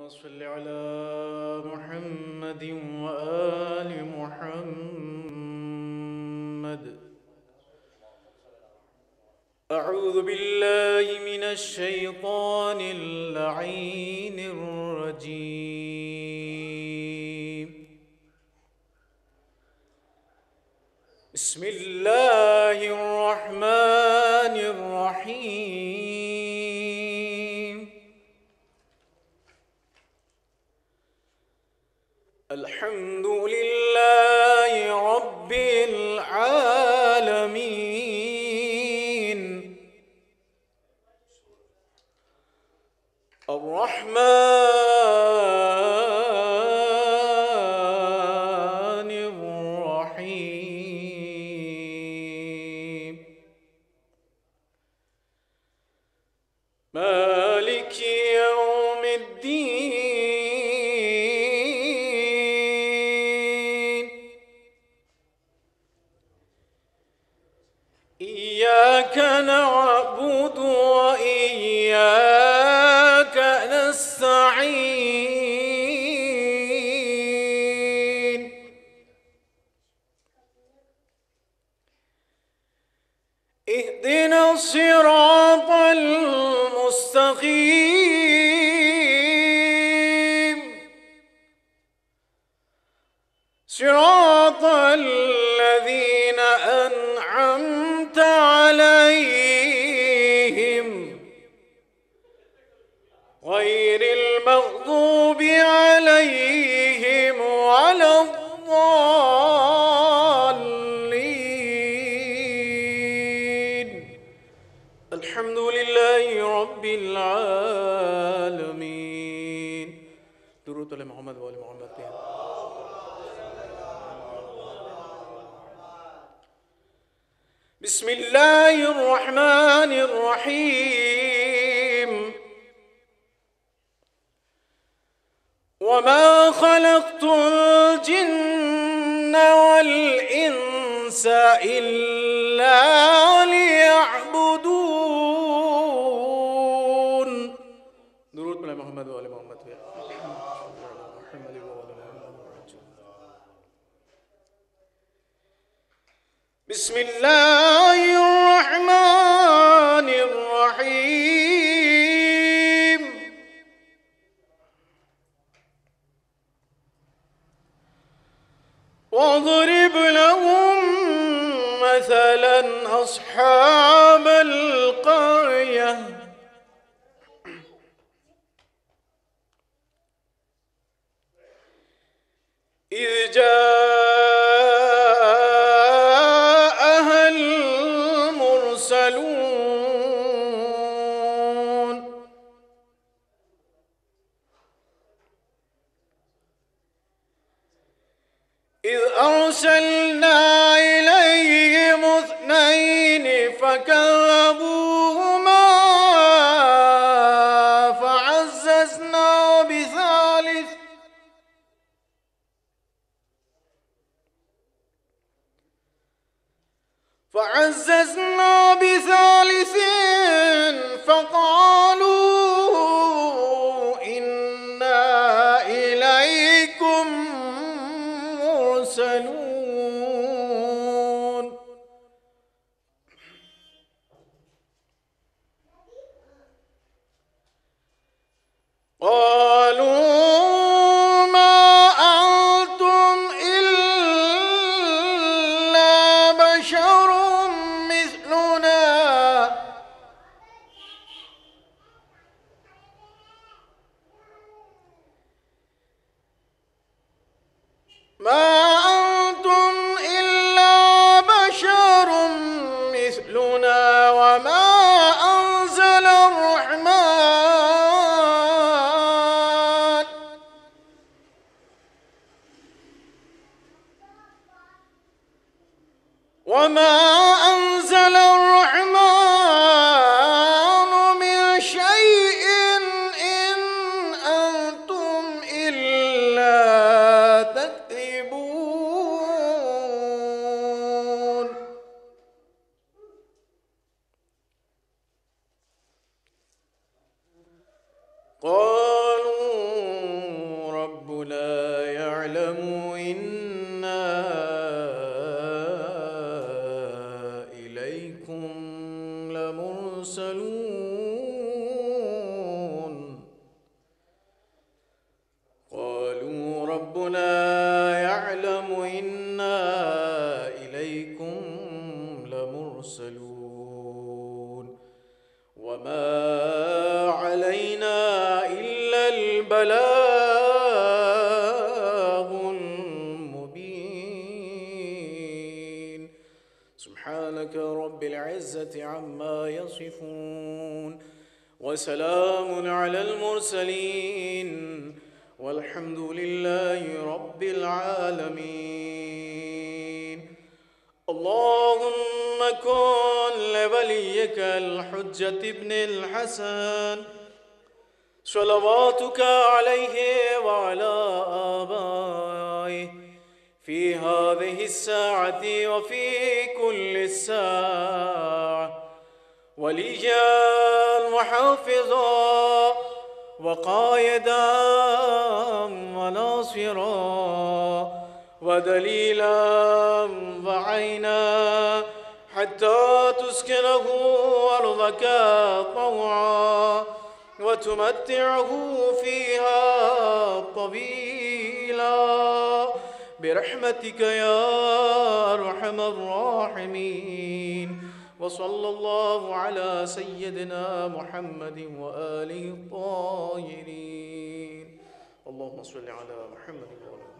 صل على محمد وآل محمد. أعوذ بالله من الشيطان اللعين الرجيم. بسم الله الرحمن الرحيم. الحمد لله رب العالمين، الرحمن الرحيم، مالك يوم الدين. إياك نعبد وإياك نستعين. اهدنا الصراط المستقيم، صراط الذين أنعمت عليهم غير المغضوب عليهم ولا الضالين. الحمد لله رب العالمين. درود على محمد وآل محمد. بسم الله الرحمن الرحيم. وما خلقت الجن والإنس إلا ليعبدون. درود على محمد وآل محمد. بسم الله الرحمن الرحيم. واضرب لهم مثلا أصحاب القرية إذ جاءها المرسلون إذ أرسلنا إليهم اثنين فكذبوهما فعززنا بثالث فقالوا إنا إليكم مرسلون. قالوا ما أنتم إلا بشر مثلنا وما أنزل الرحمن من شيء إن أنتم إلا تكذبون. قالوا ربنا يعلم إنا إليكم لمرسلون وما علينا إلا البلاغ المبين. سبحانك رب العزة عما يصفون وسلام على المرسلين والحمد لله رب العالمين. اللهم كن لوليك الحجة ابن الحسن صلواتك عليه وعلى آبائه في هذه الساعة وفي كل الساعة وليا وحافظا وقائدا وناصرا ودليلا وعينا حتى تسكنه أرضك طوعا وتمتعه فيها طويلا برحمتك يا أرحم الراحمين. وصلى الله على سيدنا محمد وآله الطاهرين. اللهم صل على محمد وآله